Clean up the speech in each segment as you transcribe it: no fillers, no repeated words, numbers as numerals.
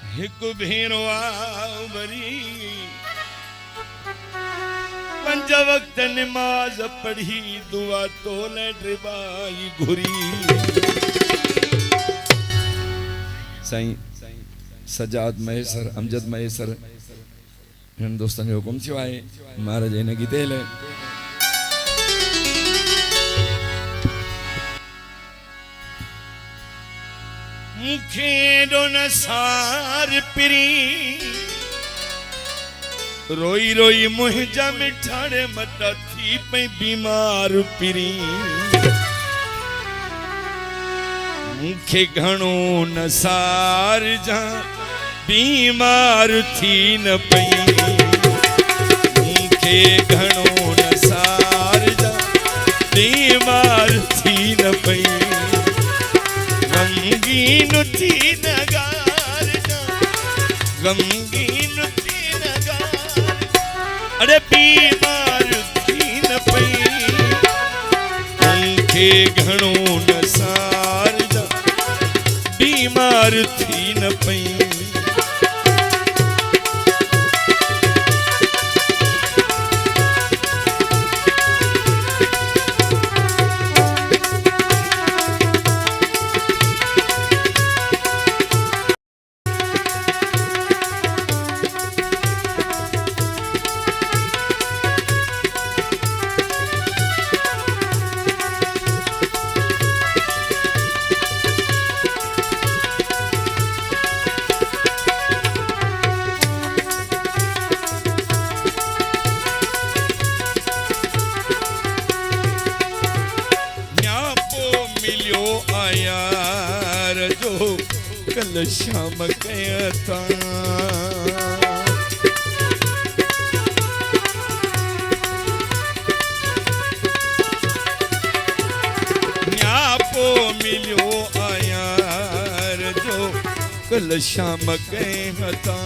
एक भेरो आवरी पंज वक्त नमाज पढ़ी दुआ तोले ड्रिबाई घुरी साईं सजाद महेसर अमजद महेसर हिन दोस्तन जो हुकुम थियो आहे महाराज हिन गीते ले मुखे डोन सार पिरी रोई रोई मुंहिंजा मिठाड़े मटा थी पई बीमार पिरी मुखे घणो न सार जा बीमार थी न पई मुखे घणो न सार जा बीमार थी न पई गमगीन थी नगार जा गमगीन थी नगार अरे बीमार थी न पई मुखे घणो न सार जा बीमार थी न पई कल शाम कया था न्यापो मिलियो आयार जो कल शाम कया था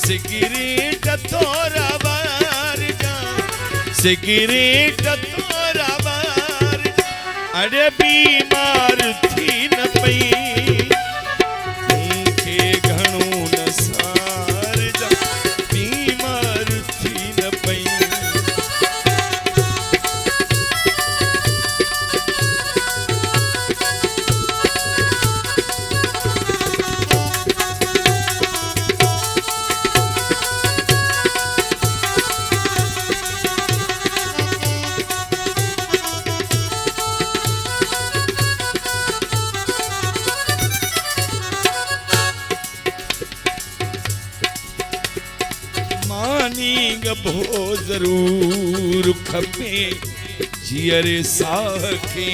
सिगरेट थोड़ा बार जा सिगरेट थोड़ा बार अरे बीमार थी न पई गभो जरूर खपे जियर साह के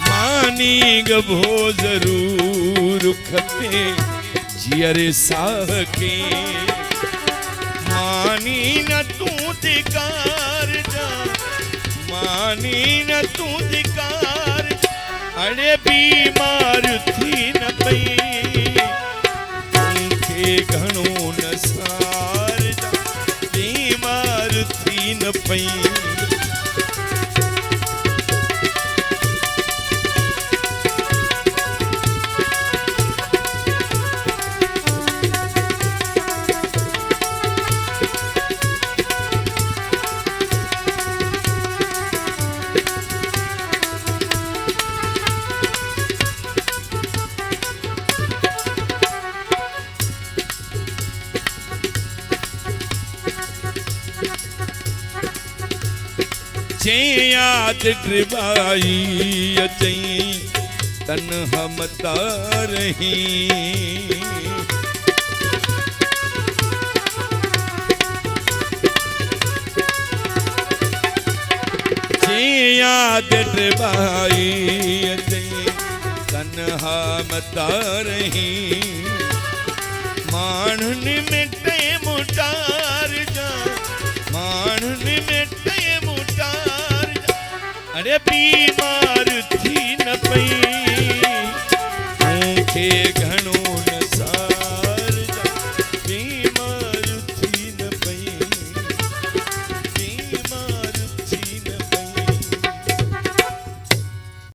मानी गभो जरूर खपे जियर साह के मानी न तू धिकार जा मानी न तू धिकार अरे बीमार थी न पई मुखे घणो न सार जा बीमार थी न पई याद ड्रिबाई अचई तन हम रही याद ड्रिबाई अचई तन हम रही माण्हुन में टे मुटार जा माण्हुन में टे मुटार अरे पी